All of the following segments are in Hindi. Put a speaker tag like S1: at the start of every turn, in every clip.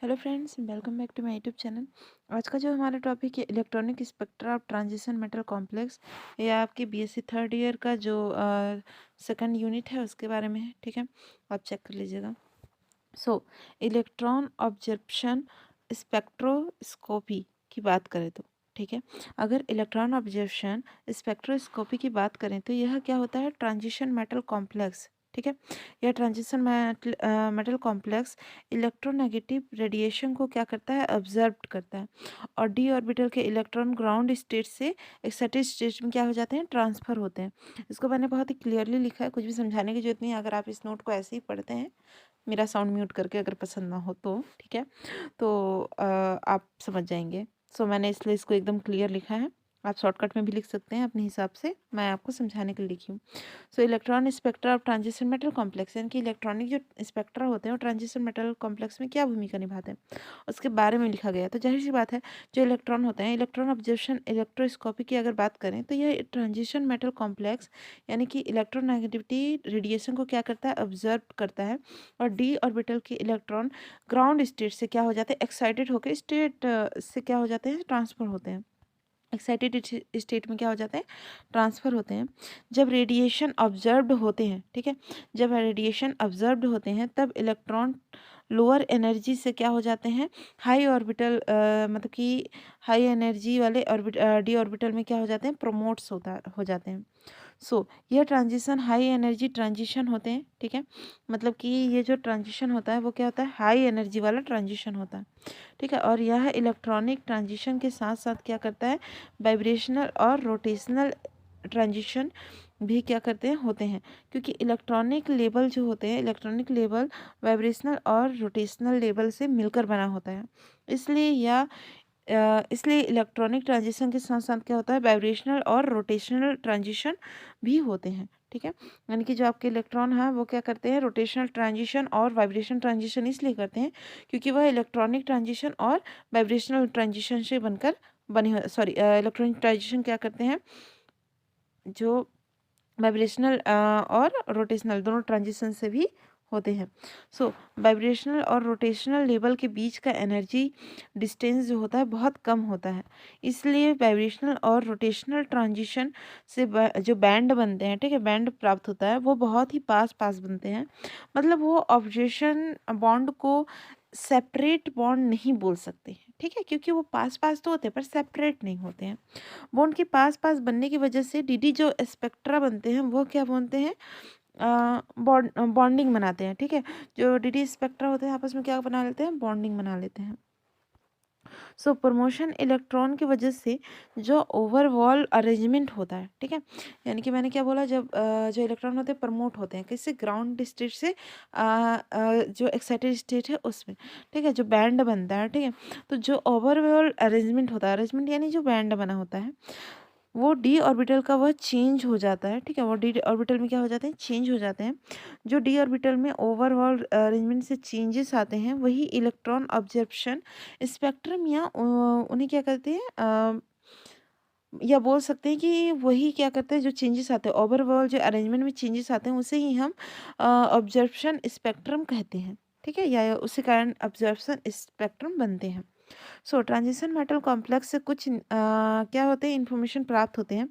S1: Hello friends, welcome back to my YouTube channel. आज का जो हमारा टॉपिक है electronic spectra of transition metal complex. ये आपके बीएससी थर्ड ईयर का जो सेकंड यूनिट है उसके बारे में है। ठीक है, आप चेक कर लीजिएगा। सो इलेक्ट्रॉन ऑब्जर्प्शन स्पेक्ट्रोस्कोपी की बात करें तो ठीक है, अगर इलेक्ट्रॉन ऑब्जर्प्शन स्पेक्ट्रोस्कोपी की बात करें तो यह क्या होता है, ट्रांजिशन मेटल कॉम्प्लेक्स। ठीक है, यह transition metal complex electronegative radiation को क्या करता है, ऑब्जर्व करता है, और डी ऑर्बिटल के इलेक्ट्रॉन ग्राउंड स्टेट से एक्साइटेड स्टेट में क्या हो जाते हैं, ट्रांसफर होते हैं। इसको मैंने बहुत ही क्लियरली लिखा है, कुछ भी समझाने की जरूरत नहीं है। अगर आप इस नोट को ऐसे ही पढ़ते हैं, मेरा साउंड म्यूट करके, अगर पसंद ना हो तो ठीक है, तो आप समझ जाएंगे। सो मैंने इसलिए इसको एकदम क्लियर लिखा है। आप शॉर्टकट में भी लिख सकते हैं अपने हिसाब से, मैं आपको समझाने के लिए लिखी हूँ। सो electron spectra of transition metal complex, यानी कि इलेक्ट्रॉनिक जो स्पेक्ट्रा होते हैं वो ट्रांजिशन मेटल कॉम्प्लेक्स में क्या भूमिका निभाते हैं, उसके बारे में लिखा गया है। तो जाहिर सी बात है, जो इलेक्ट्रॉन होते हैं, इलेक्ट्रॉन ऑब्जर्वेशन इलेक्ट्रोस्कोपी की अगर बात करें तो यह ट्रांजिशन मेटल कॉम्प्लेक्स यानी कि इलेक्ट्रोनेगेटिविटी रेडिएशन को क्या करता है, ऑब्जर्व करता है, और डी ऑर्बिटल के इलेक्ट्रॉन ग्राउंड स्टेट से क्या हो जाते हैं, एक्साइटेड होकर स्टेट से क्या हो जाते हैं, ट्रांसफर होते हैं। एक्साइटेड स्टेट में क्या हो जाते हैं, ट्रांसफर होते हैं। जब रेडिएशन ऑब्जर्व्ड होते हैं, ठीक है, जब रेडिएशन ऑब्जर्व्ड होते हैं तब इलेक्ट्रॉन लोअर एनर्जी से क्या हो जाते हैं, हाई ऑर्बिटल मतलब कि हाई एनर्जी वाले डी ऑर्बिटल में क्या हो जाते हैं, प्रमोट्स हो जाते हैं। यह ट्रांजिशन हाई एनर्जी ट्रांजिशन होते हैं। ठीक है, मतलब कि ये जो ट्रांजिशन होता है वो क्या होता है, हाई एनर्जी वाला ट्रांजिशन होता है। ठीक है, और यह इलेक्ट्रॉनिक ट्रांजिशन के साथ साथ क्या करता है, वाइब्रेशनल और रोटेशनल ट्रांजिशन भी क्या करते हैं, होते हैं। क्योंकि इलेक्ट्रॉनिक लेवल जो होते हैं, इलेक्ट्रॉनिक लेवल वाइब्रेशनल और रोटेशनल लेवल से मिलकर बना होता है। इसलिए इलेक्ट्रॉनिक ट्रांजिशन के साथ साथ क्या होता है, वाइब्रेशनल और रोटेशनल ट्रांजिशन भी होते हैं। ठीक है, यानी कि जो आपके इलेक्ट्रॉन है वो क्या करते हैं, रोटेशनल ट्रांजिशन और वाइब्रेशन ट्रांजिशन इसलिए करते हैं क्योंकि वह इलेक्ट्रॉनिक ट्रांजिशन और वाइब्रेशनल ट्रांजिशन से बनकर बने हुए, सॉरी, इलेक्ट्रॉनिक ट्रांजिशन क्या करते हैं, जो वाइब्रेशनल और रोटेशनल दोनों ट्रांजिशन से भी होते हैं। वाइब्रेशनल और रोटेशनल लेवल के बीच का एनर्जी डिस्टेंस जो होता है बहुत कम होता है। इसलिए वाइब्रेशनल और रोटेशनल ट्रांजिशन से जो बैंड बनते हैं, ठीक है, बैंड प्राप्त होता है, वो बहुत ही पास पास बनते हैं। मतलब वो ऑब्जर्वेशन बॉन्ड को सेपरेट बॉन्ड नहीं बोल सकते हैं। ठीक है, क्योंकि वो पास पास तो होते हैं पर सेपरेट नहीं होते हैं। बॉन्ड के पास पास बनने की वजह से डीडी जो स्पेक्ट्रा बनते हैं वो क्या बनते हैं, बॉन्डिंग बनाते हैं। ठीक है, जो डीडी स्पेक्ट्रा होते हैं आपस में क्या बना लेते हैं, बॉन्डिंग बना लेते हैं। प्रमोशन इलेक्ट्रॉन की वजह से जो ओवरऑल अरेंजमेंट होता है, ठीक है, यानी कि मैंने क्या बोला, जब जो इलेक्ट्रॉन होते हैं प्रमोट होते हैं किससे, ग्राउंड स्टेट से जो एक्साइटेड स्टेट है उसमें। ठीक है, जो बैंड बनता है, ठीक है, तो जो ओवरऑल अरेंजमेंट होता है, अरेंजमेंट यानी जो बैंड बना होता है, वो डी ऑर्बिटल का वह चेंज हो जाता है। ठीक है, वो डी ऑर्बिटल में क्या हो जाते हैं, चेंज हो जाते हैं। जो डी ऑर्बिटल में ओवरऑल अरेंजमेंट से चेंजेस आते हैं वही इलेक्ट्रॉन ऑब्जर्प्शन स्पेक्ट्रम या उन्हें क्या कहते हैं, या बोल सकते हैं कि वही क्या करते हैं, जो चेंजेस आते हैं ओवरऑल जो अरेंजमेंट में चेंजेस आते हैं उसे ही हम ऑब्जर्प्शन स्पेक्ट्रम कहते हैं। ठीक है, या उसी कारण ऑब्जर्प्शन स्पेक्ट्रम बनते हैं। ट्रांजिशन मेटल कॉम्प्लेक्स से कुछ क्या होते हैं, इंफॉर्मेशन प्राप्त होते हैं।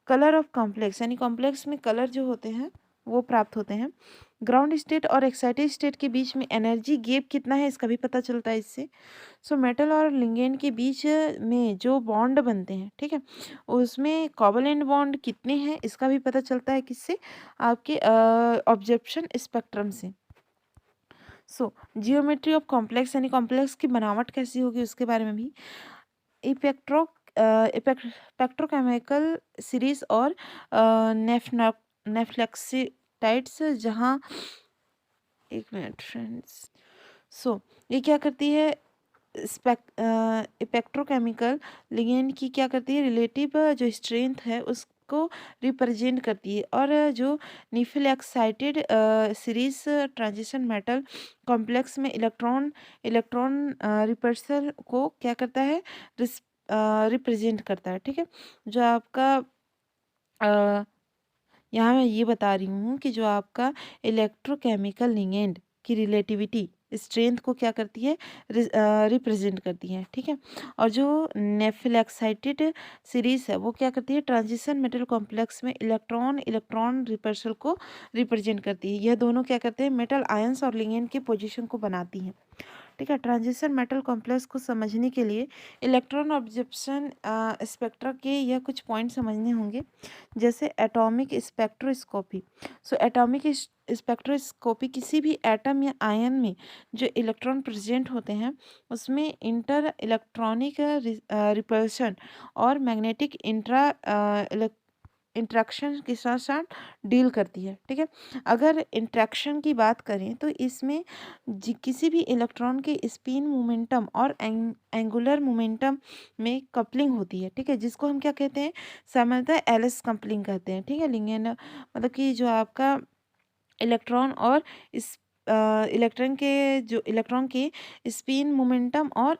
S1: कलर ऑफ कॉम्प्लेक्स, यानी कॉम्प्लेक्स में कलर जो होते हैं वो प्राप्त होते हैं। ग्राउंड स्टेट और एक्साइटेड स्टेट के बीच में एनर्जी गैप कितना है इसका भी पता चलता है इससे। मेटल और लिगेंड के बीच में जो बॉन्ड बनते हैं, ठीक है, उसमें कोवलेंट बॉन्ड कितने हैं इसका भी पता चलता है किससे, आपके ऑब्जर्प्शन स्पेक्ट्रम से। जियोमेट्री ऑफ कॉम्प्लेक्स, यानी कॉम्प्लेक्स की बनावट कैसी होगी उसके बारे में भी। इपेक्ट्रो पेक्ट्रोकेमिकल सीरीज और नेफ्लेक्सिटाइड्स, जहाँ, एक मिनट फ्रेंड्स, ये क्या करती है, इपेक्ट्रोकेमिकल लिगेंड की क्या करती है, रिलेटिव जो स्ट्रेंथ है उसको रिप्रेजेंट करती है, और जो निफ्लेक्साइटेड सीरीज ट्रांजिशन मेटल कॉम्प्लेक्स में इलेक्ट्रॉन इलेक्ट्रॉन रिपल्सर को क्या करता है, रिप्रेजेंट करता है। ठीक है, जो आपका अ, यहाँ मैं ये बता रही हूँ कि जो आपका इलेक्ट्रोकेमिकल लिगेंड की रिलेटिविटी स्ट्रेंथ को क्या करती है, रिप्रेजेंट करती है, ठीक है। और जो नेफिल सीरीज है वो क्या करती है, ट्रांजिशन मेटल कॉम्प्लेक्स में इलेक्ट्रॉन इलेक्ट्रॉन रिपल्सल को रिप्रेजेंट करती है। यह दोनों क्या करते हैं, मेटल आयंस और लिगेंड की पोजीशन को बनाती हैं, ठीक है। ट्रांजिशन मेटल कॉम्प्लेक्स को समझने के लिए इलेक्ट्रॉन ऑब्जर्वेशन स्पेक्ट्रा के यह कुछ पॉइंट समझने होंगे, जैसे atomic spectroscopy. So atomic spectroscopy किसी भी एटम या आयन में जो इलेक्ट्रॉन प्रेजेंट होते हैं उसमें इंटर इलेक्ट्रॉनिक रिपल्शन और मैग्नेटिक इंट्रैक्शन के साथ साथ डील करती है, ठीक है। अगर इंट्रैक्शन की बात करें तो इसमें किसी भी इलेक्ट्रॉन के स्पिन मोमेंटम और एंगुलर मोमेंटम में कपलिंग होती है, ठीक है, जिसको हम क्या कहते हैं, सामान्यतः एलिस कपलिंग कहते हैं, ठीक है। लिंगेन मतलब कि जो आपका इलेक्ट्रॉन और इस इलेक्ट्रॉन के स्पिन मोमेंटम और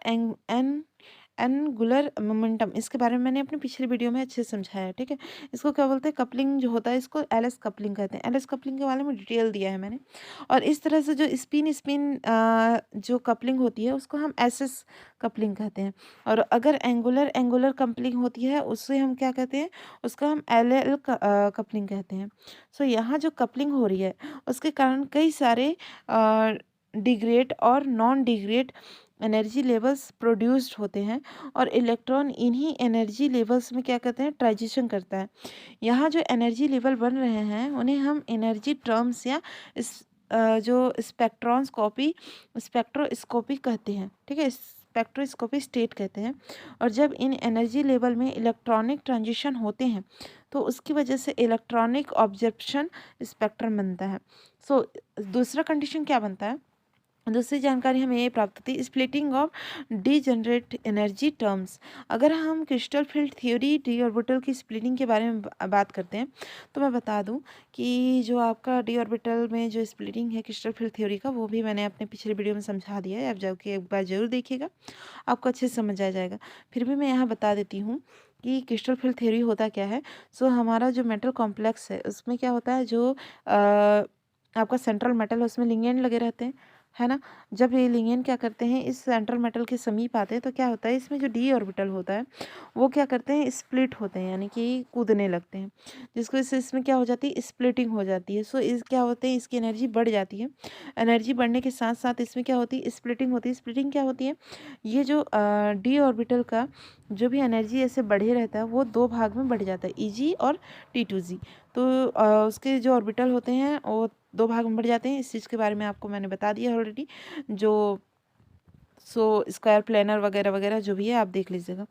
S1: एंगुलर मोमेंटम, इसके बारे में मैंने अपनी पिछली वीडियो में अच्छे से समझाया है, ठीक है। इसको क्या बोलते हैं, कपलिंग जो होता है इसको एलिस कपलिंग कहते हैं। एलिस कपलिंग के बारे में डिटेल दिया है मैंने। और इस तरह से जो स्पिन स्पिन जो कपलिंग होती है उसको हम एसएस कपलिंग कहते हैं। और अगर एंगुलर एंगुलर कपलिंग होती है उससे हम क्या कहते हैं, उसका हम एल कपलिंग कहते हैं। सो यहाँ जो कपलिंग हो रही है उसके कारण कई सारे डिग्रेड और non degrade energy levels produced होते हैं और इलेक्ट्रॉन इन्हीं एनर्जी लेवल्स में क्या करते हैं, ट्रांजिशन करता है। यहाँ जो एनर्जी लेवल बन रहे हैं उन्हें हम एनर्जी टर्म्स या जो स्पेक्ट्रोस्कोपी कहते हैं, ठीक है, स्पेक्ट्रोस्कोपी स्टेट कहते हैं। और जब इन एनर्जी लेवल में इलेक्ट्रॉनिक ट्रांजिशन होते हैं तो उसकी वजह से इलेक्ट्रॉनिक ऑब्जर्प्शन स्पेक्ट्रम बनता है। सो दूसरा कंडीशन क्या बनता है, दूसरी जानकारी हमें ये प्राप्त होती, splitting of degenerate energy terms. अगर हम crystal field theory D orbital की स्प्लिटिंग के बारे में बात करते हैं तो मैं बता दूं कि जो आपका डी ऑर्बिटल में जो स्प्लिटिंग है क्रिस्टल फील्ड थ्योरी का, वो भी मैंने अपने पिछले वीडियो में समझा दिया है। आप जाके एक बार जरूर देखिएगा, आपको अच्छे से समझ आ जाएगा। फिर भी मैं यहाँ बता देती हूँ कि क्रिस्टल फील्ड थ्योरी होता क्या है। सो हमारा जो मेटल कॉम्प्लेक्स है उसमें क्या होता है, जो आपका सेंट्रल मेटल है उसमें लिगेंड लगे रहते हैं, है ना। जब ये लिगेंड क्या करते हैं, इस सेंट्रल मेटल के समीप आते हैं तो क्या होता है, इसमें जो डी ऑर्बिटल होता है वो क्या करते हैं, स्प्लिट होते हैं, यानी कि कूदने लगते हैं, जिसको इसमें क्या हो जाती है, स्प्लिटिंग हो जाती है। सो इस क्या होते हैं, इसकी एनर्जी बढ़ जाती है। एनर्जी बढ़ने के साथ साथ इसमें क्या होती है, स्प्लिटिंग होती है। स्प्लिटिंग क्या होती है, ये जो डी ऑर्बिटल का जो भी एनर्जी ऐसे बढ़े रहता है वो दो भाग में बढ़ जाता है, ईजी और T2G। तो उसके जो ऑर्बिटल होते हैं वो दो भाग में बढ़ जाते हैं। इस चीज़ के बारे में आपको मैंने बता दिया ऑलरेडी, जो स्क्वायर प्लेनर वगैरह वगैरह जो भी है आप देख लीजिएगा।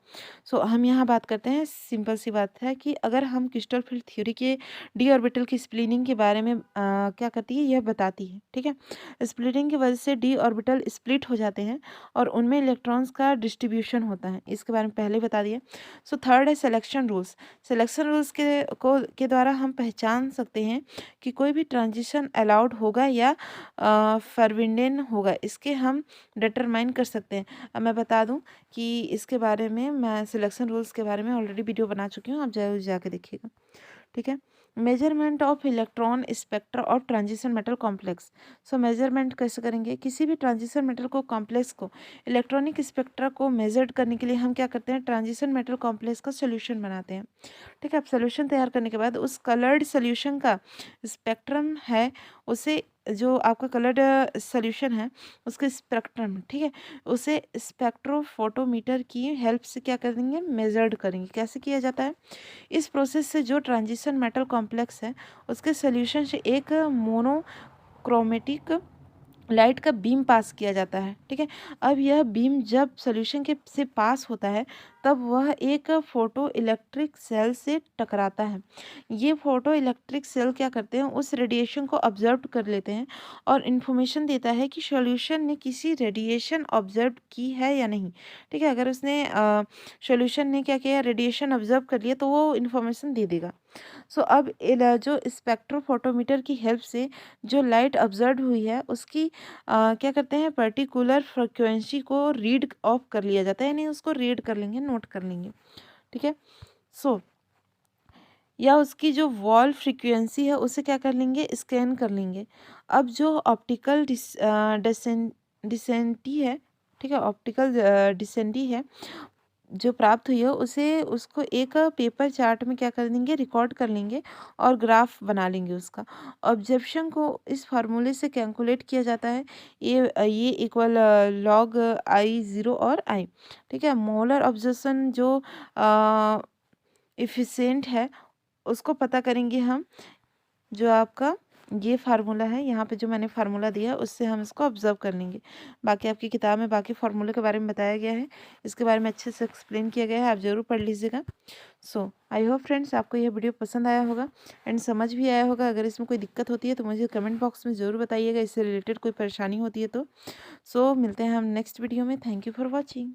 S1: हम यहाँ बात करते हैं, सिंपल सी बात है कि अगर हम क्रिस्टल फील्ड थ्योरी के डी ऑर्बिटल की स्प्लिटिंग के बारे में क्या करती है, यह बताती है, ठीक है। स्प्लिटिंग की वजह से डी ऑर्बिटल स्प्लिट हो जाते हैं और उनमें इलेक्ट्रॉन्स का डिस्ट्रीब्यूशन होता है, इसके बारे में पहले बता दिया। थर्ड है सिलेक्शन रूल्स। सिलेक्शन रूल्स के द्वारा हम पहचान सकते हैं कि कोई भी ट्रांजिशन अलाउड होगा या फॉरबिडन होगा, इसके हम डिटरमाइन कर सकते हैं। अब मैं बता दूं कि इसके बारे में मैं सिलेक्शन रूल्स के बारे में ऑलरेडी वीडियो बना चुकी हूँ, आप जरूर जाके देखिएगा, ठीक है। मेजरमेंट ऑफ इलेक्ट्रॉन स्पेक्ट्रा और ट्रांजिशन मेटल कॉम्प्लेक्स। मेजरमेंट कैसे करेंगे, किसी भी ट्रांजिशन मेटल को कॉम्प्लेक्स को इलेक्ट्रॉनिक स्पेक्ट्रा को मेजर करने के लिए हम क्या करते हैं, ट्रांजिशन मेटल कॉम्प्लेक्स का सोल्यूशन बनाते हैं, ठीक है। अब सोल्यूशन तैयार करने के बाद उस कलर्ड सोल्यूशन का स्पेक्ट्रम है, उसे जो आपका कलर्ड सोल्यूशन है उसके स्पेक्ट्रम, ठीक है, उसे स्पेक्ट्रोफोटोमीटर की हेल्प से क्या करेंगे, मेजर्ड करेंगे। कैसे किया जाता है, इस प्रोसेस से जो ट्रांजिशन मेटल कॉम्प्लेक्स है उसके सोल्यूशन से एक मोनोक्रोमेटिक लाइट का बीम पास किया जाता है, ठीक है। अब यह बीम जब सोल्यूशन के से पास होता है तब वह एक फोटो इलेक्ट्रिक सेल से टकराता है। ये फोटो इलेक्ट्रिक सेल क्या करते हैं, उस रेडिएशन को ऑब्जर्व कर लेते हैं और इन्फॉर्मेशन देता है कि सॉल्यूशन ने किसी रेडिएशन ऑब्जर्व की है या नहीं, ठीक है। अगर उसने सॉल्यूशन ने क्या किया, रेडिएशन ऑब्जर्व कर लिया तो वो इन्फॉर्मेशन दे देगा। अब जो स्पेक्ट्रोफोटोमीटर की हेल्प से जो लाइट ऑब्जर्व हुई है उसकी क्या करते हैं, पर्टिकुलर फ्रिक्वेंसी को रीड ऑफ कर लिया जाता है, यानी उसको रीड कर लेंगे, नोट कर लेंगे, ठीक है। या उसकी जो वॉल फ्रीक्वेंसी है उसे क्या कर लेंगे, स्कैन कर लेंगे। अब जो ऑप्टिकल डिसेंटी है, ठीक है, ऑप्टिकल डिसेंटी है जो प्राप्त हुई है, उसे उसको एक पेपर चार्ट में क्या कर देंगे, रिकॉर्ड कर लेंगे और ग्राफ बना लेंगे उसका। ऑब्जर्वेशन को इस फार्मूले से कैलकुलेट किया जाता है, ये इक्वल लॉग I0 और I, ठीक है। मोलर ऑब्जर्वेशन जो इफिशिएंट है उसको पता करेंगे हम, जो आपका ये फार्मूला है यहाँ पे जो मैंने फार्मूला दिया है उससे हम इसको ऑब्जर्व कर लेंगे। बाकी आपकी किताब में बाकी फार्मूले के बारे में बताया गया है, इसके बारे में अच्छे से एक्सप्लेन किया गया है, आप ज़रूर पढ़ लीजिएगा। सो आई होप फ्रेंड्स आपको यह वीडियो पसंद आया होगा एंड समझ भी आया होगा। अगर इसमें कोई दिक्कत होती है तो मुझे कमेंट बॉक्स में ज़रूर बताइएगा, इससे रिलेटेड कोई परेशानी होती है तो। सो मिलते हैं हम नेक्स्ट वीडियो में। Thank you for watching.